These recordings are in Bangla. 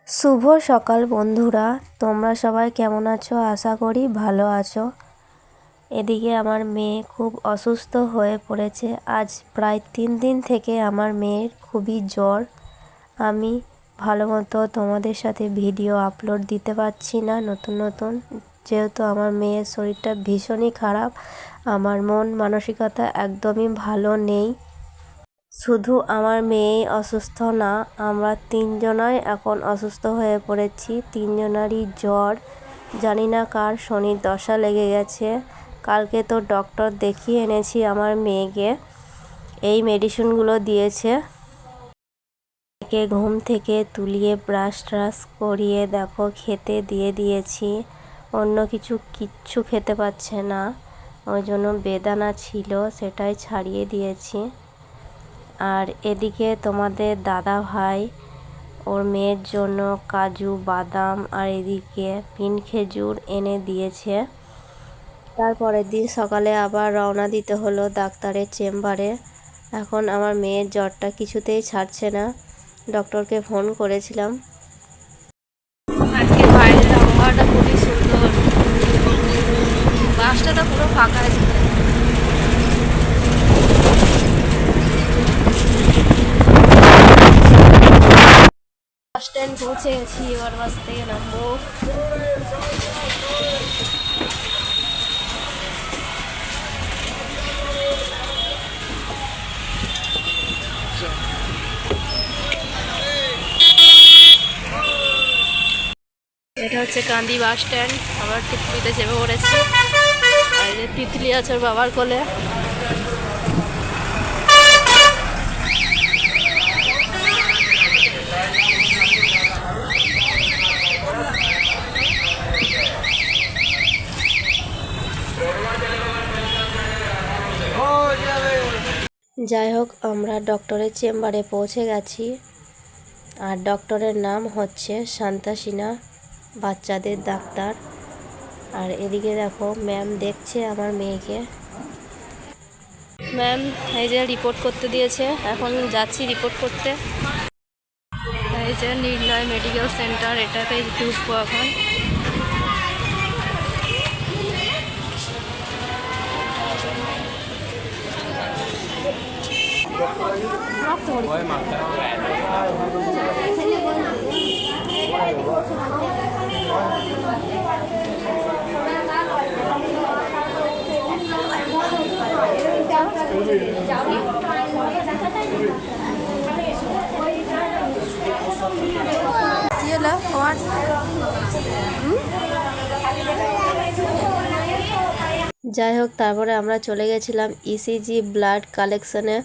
শুভ সকাল বন্ধুরা, তোমরা সবাই কেমন আছো? আশা করি ভালো আছো। এদিকে আমার মেয়ে খুব অসুস্থ হয়ে পড়েছে। আজ প্রায় 3 দিন থেকে আমার মেয়ের খুবই জ্বর। আমি ভালো মতো তোমাদের সাথে ভিডিও আপলোড দিতে পারছি না নতুন যেহেতু আমার মেয়ের শরীরটা ভীষণই খারাপ। আমার মন মানসিকতা একদমই ভালো নেই। শুধু আমার মেয়েই অসুস্থ না, আমরা 3জনাই এখন অসুস্থ হয়ে পড়েছি। 3জনারই জ্বর। জানি না কার শনির দশা লেগে গেছে। কালকে তো ডক্টর দেখিয়ে এনেছি আমার মেয়েকে, এই মেডিসিনগুলো দিয়েছে। একে ঘুম থেকে তুলিয়ে ব্রাশ ট্রাশ করিয়ে দেখো খেতে দিয়ে দিয়েছি। অন্য কিচ্ছু খেতে পাচ্ছে না, ওই জন্য বেদানা ছিল সেটাই ছাড়িয়ে দিয়েছি। আর এদিকে তোমাদের দাদা ভাই ওর মেয়ের জন্য কাজু বাদাম আর এদিকে পিন খেজুর এনে দিয়েছে। তারপরের দিন সকালে আবার রওনা দিতে হলো ডাক্তারের চেম্বারে। এখন আমার মেয়ের জ্বরটা কিছুতেই ছাড়ছে না। ডক্টরকে ফোন করেছিলাম। আজকে বাইরের আবহাওয়াটা খুবই সুন্দর, বাসটা তো পুরো ফাঁকা আছে। বাস স্ট্যান্ড পৌঁছে গেছি, এবার বাস থেকে নামবো। এটা হচ্ছে কান্দি বাস স্ট্যান্ড। আবার তিতলিতে চেপে পড়েছি। আর এই যে তিতলি আছে ওর বাবার কোলে। যাই হোক, আমরা ডক্টরের চেম্বারে পৌঁছে গেছি। আর ডক্টরের নাম হচ্ছে শান্তা সিনহা, বাচ্চাদের ডাক্তার। আর এদিকে দেখো ম্যাম দেখছে আমার মেয়েকে। ম্যাম এই যে রিপোর্ট করতে দিয়েছে, এখন যাচ্ছি রিপোর্ট করতে। এই যে নির্ণয় মেডিকেল সেন্টার, এটাতে ঢুকবো এখন। কি হলো তোমার? যাই হোক, তারপরে আমরা চলে গেছিলাম ইসিজি ব্লাড কালেকশনে,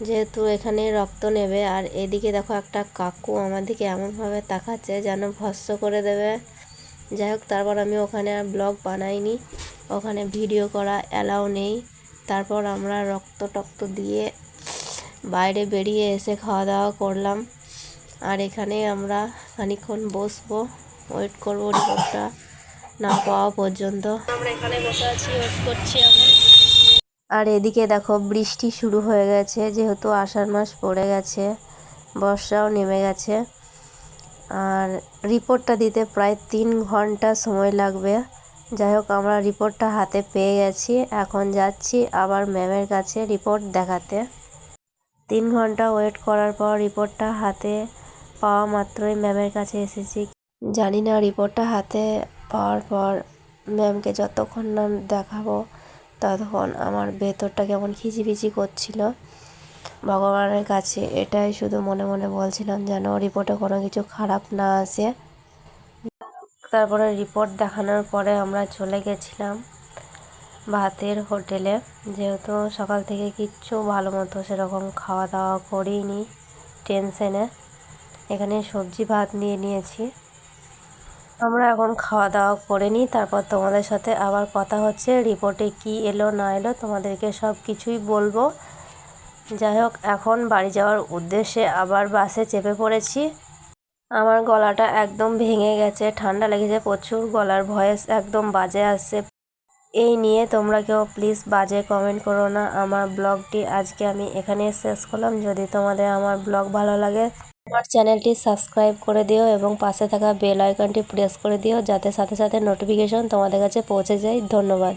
যেহেতু এখানে রক্ত নেবে। আর এদিকে দেখো একটা কাকু আমার দিকে এমনভাবে তাকাচ্ছে যেন ভস্ম করে দেবে। যাই হোক, তারপর আমি ওখানে আর ব্লগ বানাইনি, ওখানে ভিডিও করা অ্যালাউ নেই। তারপর আমরা রক্ত দিয়ে বাইরে বেরিয়ে এসে খাওয়া দাওয়া করলাম। আর এখানে আমরা খানিকক্ষণ বসবো, ওয়েট করবো রিপোর্টটা না পাওয়া পর্যন্ত। আমরা এখানে বসে আছি, ওয়েট করছি আমরা। আর এদিকে দেখো বৃষ্টি শুরু হয়ে গেছে, যেহেতু আষাঢ় মাস পড়ে গেছে, বর্ষাও নেমে গেছে। আর রিপোর্টটা দিতে প্রায় 3 ঘন্টা সময় লাগবে। যাই হোক, আমরা রিপোর্টটা হাতে পেয়ে গেছি। এখন যাচ্ছি আবার ম্যামের কাছে রিপোর্ট দেখাতে। 3 ঘন্টা ওয়েট করার পর রিপোর্টটা হাতে পাওয়া মাত্রই ম্যামের কাছে এসেছি। জানি না রিপোর্টটা হাতে পাওয়ার পর ম্যামকে যতক্ষণ না দেখাবো ততক্ষণ আমার ভেতরটা কেমন খিচিবিচি করছিল। ভগবানের কাছে এটাই শুধু মনে মনে বলছিলাম যেন রিপোর্টে কোনো কিছু খারাপ না আসে। তারপরে রিপোর্ট দেখানোর পরে আমরা চলে গেছিলাম ভাতের হোটেলে, যেহেতু সকাল থেকে কিচ্ছু ভালো মতো সেরকম খাওয়া দাওয়া করিনি টেনশনে। এখানে সবজি ভাত নিয়ে নিয়েছি। আমরা এখন খাওয়া দাওয়া করে নিই, তারপর তোমাদের সাথে আবার কথা হচ্ছে। রিপোর্টে কি এলো না এলো তোমাদেরকে সব কিছুই বলবো। যাই হোক, এখন বাড়ি যাওয়ার উদ্দেশ্যে আবার বাসে চেপে পড়েছি। আমার গলাটা একদম ভেঙে গেছে, ঠান্ডা লেগেছে প্রচুর, গলার ভয়েস একদম বাজে আসছে। এই নিয়ে তোমরা কেউ প্লিজ বাজে কমেন্ট করো না। আমার ব্লগটি আজকে আমি এখানে শেষ করলাম। যদি তোমাদের আমার ব্লগ ভালো লাগে আমার চ্যানেলটি সাবস্ক্রাইব করে দিও এবং পাশে থাকা বেল আইকনটি প্রেস করে দিও, যাতে সাথে সাথে নোটিফিকেশন তোমাদের কাছে পৌঁছে যায়। ধন্যবাদ।